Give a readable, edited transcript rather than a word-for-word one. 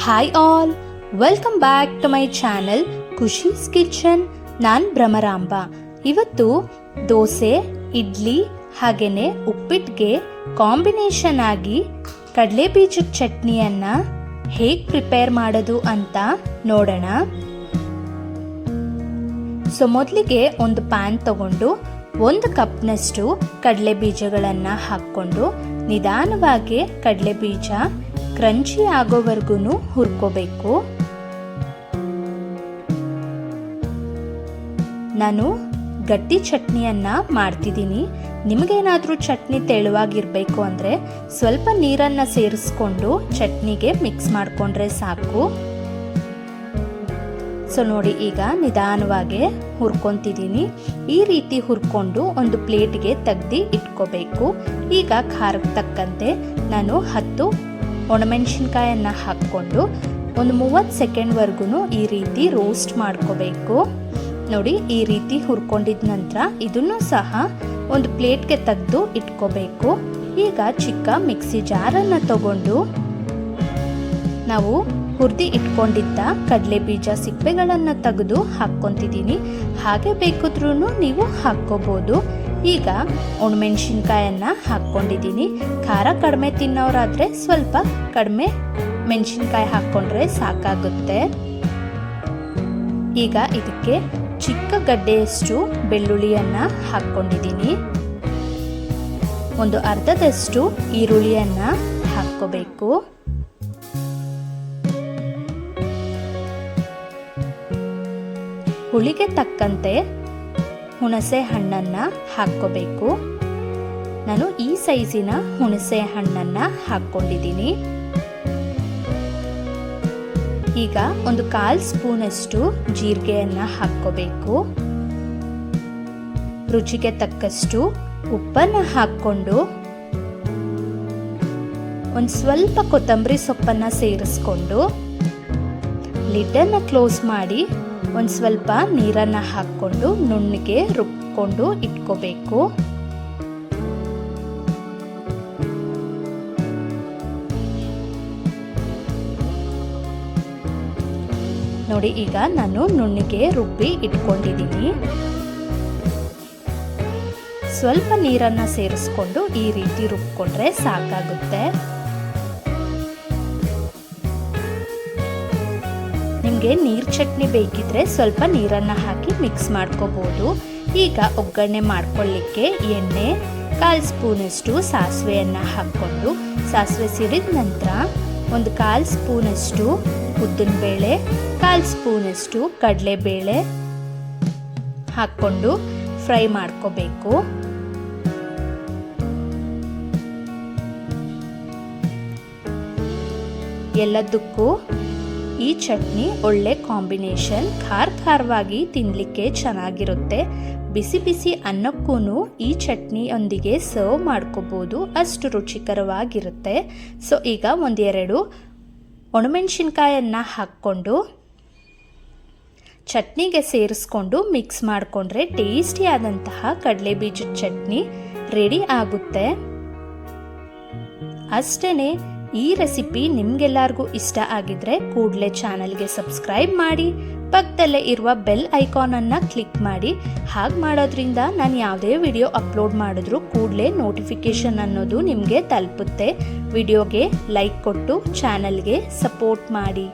Hi all, welcome back to my channel Khushi's Kitchen. ನಾನು ಭ್ರಮರಾಂಬ. ಇವತ್ತು ದೋಸೆ, ಇಡ್ಲಿ ಹಾಗೆಯೇ ಉಪ್ಪಿಟ್ಟಿಗೆ ಕಾಂಬಿನೇಷನ್ ಆಗಿ ಕಡಲೆ ಬೀಜದ ಚಟ್ನಿಯನ್ನು ಹೇಗೆ ಪ್ರಿಪೇರ್ ಮಾಡೋದು ಅಂತ ನೋಡೋಣ. ಸೊ ಮೊದಲಿಗೆ ಒಂದು ಪ್ಯಾನ್ ತಗೊಂಡು 1 ಕಪ್ನಷ್ಟು ಕಡಲೆ ಬೀಜಗಳನ್ನು ಹಾಕ್ಕೊಂಡು ನಿಧಾನವಾಗಿ ಕಡಲೆ ಬೀಜ ಕ್ರಂಚಿ ಆಗೋವರೆಗೂ ಹುರ್ಕೋಬೇಕು. ನಾನು ಗಟ್ಟಿ ಚಟ್ನಿಯನ್ನ ಮಾಡ್ತಿದ್ದೀನಿ. ನಿಮಗೇನಾದರೂ ಚಟ್ನಿ ತೆಳುವಾಗಿರಬೇಕು ಅಂದರೆ ಸ್ವಲ್ಪ ನೀರನ್ನು ಸೇರಿಸ್ಕೊಂಡು ಚಟ್ನಿಗೆ ಮಿಕ್ಸ್ ಮಾಡಿಕೊಂಡ್ರೆ ಸಾಕು. ಸೊ ನೋಡಿ, ಈಗ ನಿಧಾನವಾಗಿ ಹುರ್ಕೊತಿದ್ದೀನಿ. ಈ ರೀತಿ ಹುರ್ಕೊಂಡು ಒಂದು ಪ್ಲೇಟ್ಗೆ ತೆಗ್ದು ಇಟ್ಕೋಬೇಕು. ಈಗ ಖಾರಕ್ಕೆ ತಕ್ಕಂತೆ ನಾನು 10 ಒಣಮೆಣಸಿನ್ಕಾಯನ್ನು ಹಾಕ್ಕೊಂಡು ಒಂದು 30 ಸೆಕೆಂಡ್ವರೆಗೂ ಈ ರೀತಿ ರೋಸ್ಟ್ ಮಾಡ್ಕೋಬೇಕು. ನೋಡಿ, ಈ ರೀತಿ ಹುರ್ಕೊಂಡಿದ ನಂತರ ಇದನ್ನು ಸಹ ಒಂದು ಪ್ಲೇಟ್ಗೆ ತೆಗೆದು ಇಟ್ಕೋಬೇಕು. ಈಗ ಚಿಕ್ಕ ಮಿಕ್ಸಿ ಜಾರನ್ನು ತಗೊಂಡು ನಾವು ಹುರಿದು ಇಟ್ಕೊಂಡಿದ್ದ ಕಡಲೆ ಬೀಜ ಸಿಪ್ಪೆಗಳನ್ನು ತೆಗೆದು ಹಾಕ್ಕೊತಿದ್ದೀನಿ. ಹಾಗೆ ಬೇಕಿದ್ರೂ ನೀವು ಹಾಕ್ಕೋಬೋದು. ಈಗ ಒಣಮೆಣಸಿನ್ಕಾಯನ್ನು ಹಾಕ್ಕೊಂಡಿದ್ದೀನಿ. ಖಾರ ಕಡಿಮೆ ತಿನ್ನೋರಾದರೆ ಸ್ವಲ್ಪ ಕಡಿಮೆ ಮೆಣಸಿನ್ಕಾಯಿ ಹಾಕ್ಕೊಂಡ್ರೆ ಸಾಕಾಗುತ್ತೆ. ಈಗ ಇದಕ್ಕೆ ಚಿಕ್ಕ ಗಡ್ಡೆಯಷ್ಟು ಬೆಳ್ಳುಳ್ಳಿಯನ್ನು ಹಾಕ್ಕೊಂಡಿದ್ದೀನಿ. ಒಂದು ಅರ್ಧದಷ್ಟು ಈರುಳ್ಳಿಯನ್ನು ಹಾಕ್ಕೋಬೇಕು. ಹುಳಿಗೆ ತಕ್ಕಂತೆ ಹುಣಸೆ ಹಣ್ಣನ್ನು ಹಾಕ್ಕೋಬೇಕು. ನಾನು ಈ ಸೈಜಿನ ಹುಣಸೆ ಹಣ್ಣನ್ನು ಹಾಕ್ಕೊಂಡಿದ್ದೀನಿ. ಈಗ ಒಂದು 1/4 ಸ್ಪೂನಷ್ಟು ಜೀರಿಗೆಯನ್ನು ಹಾಕ್ಕೋಬೇಕು. ರುಚಿಗೆ ತಕ್ಕಷ್ಟು ಉಪ್ಪನ್ನು ಹಾಕ್ಕೊಂಡು ಒಂದು ಸ್ವಲ್ಪ ಕೊತ್ತಂಬರಿ ಸೊಪ್ಪನ್ನು ಸೇರಿಸ್ಕೊಂಡು ಲಿಡ್ಡನ್ನು ಕ್ಲೋಸ್ ಮಾಡಿ ಒಂದು ಸ್ವಲ್ಪ ನೀರನ್ನು ಹಾಕ್ಕೊಂಡು ನುಣ್ಣಗೆ ರುಬ್ಕೊಂಡು ಇಟ್ಕೋಬೇಕು. ನೋಡಿ, ಈಗ ನಾನು ನುಣ್ಣಗೆ ರುಬ್ಬಿ ಇಟ್ಕೊಂಡಿದ್ದೀನಿ. ಸ್ವಲ್ಪ ನೀರನ್ನು ಸೇರಿಸ್ಕೊಂಡು ಈ ರೀತಿ ರುಬ್ಕೊಂಡ್ರೆ ಸಾಕಾಗುತ್ತೆ. ನಿಮಗೆ ನೀರು ಚಟ್ನಿ ಬೇಕಿದ್ರೆ ಸ್ವಲ್ಪ ನೀರನ್ನು ಹಾಕಿ ಮಿಕ್ಸ್ ಮಾಡ್ಕೋಬೋದು. ಈಗ ಒಗ್ಗರಣೆ ಮಾಡ್ಕೊಳ್ಳಿಕ್ಕೆ ಎಣ್ಣೆ 1/4 ಸ್ಪೂನಷ್ಟು ಸಾಸಿವೆಯನ್ನು ಹಾಕ್ಕೊಂಡು ಸಾಸಿವೆ ಸಿಡಿದ ನಂತರ ಒಂದು 1/4 ಸ್ಪೂನಷ್ಟು ಉದ್ದಿನಬೇಳೆ, 1/4 ಸ್ಪೂನಷ್ಟು ಕಡಲೆಬೇಳೆ ಹಾಕ್ಕೊಂಡು ಫ್ರೈ ಮಾಡ್ಕೋಬೇಕು. ಎಲ್ಲದಕ್ಕೂ ಈ ಚಟ್ನಿ ಒಳ್ಳೆ ಕಾಂಬಿನೇಷನ್. ಖಾರವಾಗಿ ತಿನ್ನಲಿಕ್ಕೆ ಚೆನ್ನಾಗಿರುತ್ತೆ. ಬಿಸಿ ಬಿಸಿ ಅನ್ನಕ್ಕೂ ಈ ಚಟ್ನಿಯೊಂದಿಗೆ ಸರ್ವ್ ಮಾಡ್ಕೋಬೋದು, ಅಷ್ಟು ರುಚಿಕರವಾಗಿರುತ್ತೆ. ಸೊ ಈಗ 1-2 ಒಣಮೆಣಸಿನ್ಕಾಯನ್ನು ಹಾಕ್ಕೊಂಡು ಚಟ್ನಿಗೆ ಸೇರಿಸ್ಕೊಂಡು ಮಿಕ್ಸ್ ಮಾಡಿಕೊಂಡ್ರೆ ಟೇಸ್ಟಿಯಾದಂತಹ ಕಡಲೆ ಬೀಜದ ಚಟ್ನಿ ರೆಡಿ ಆಗುತ್ತೆ. ಅಷ್ಟೇ. ಈ ರೆಸಿಪಿ ನಿಮ್ಗೆಲ್ಲರಿಗೂ ಇಷ್ಟ ಆಗಿದ್ರೆ ಕೂಡಲೇ ಚಾನಲ್ಗೆ ಸಬ್ಸ್ಕ್ರೈಬ್ ಮಾಡಿ, ಪಕ್ಕದಲ್ಲೇ ಇರುವ ಬೆಲ್ ಐಕಾನನ್ನು ಕ್ಲಿಕ್ ಮಾಡಿ. ಹಾಗೆ ಮಾಡೋದ್ರಿಂದ ನಾನು ಯಾವುದೇ ವಿಡಿಯೋ ಅಪ್ಲೋಡ್ ಮಾಡಿದ್ರೂ ಕೂಡಲೇ ನೋಟಿಫಿಕೇಷನ್ ಅನ್ನೋದು ನಿಮಗೆ ತಲುಪುತ್ತೆ. ವಿಡಿಯೋಗೆ ಲೈಕ್ ಕೊಟ್ಟು ಚಾನಲ್ಗೆ ಸಪೋರ್ಟ್ ಮಾಡಿ.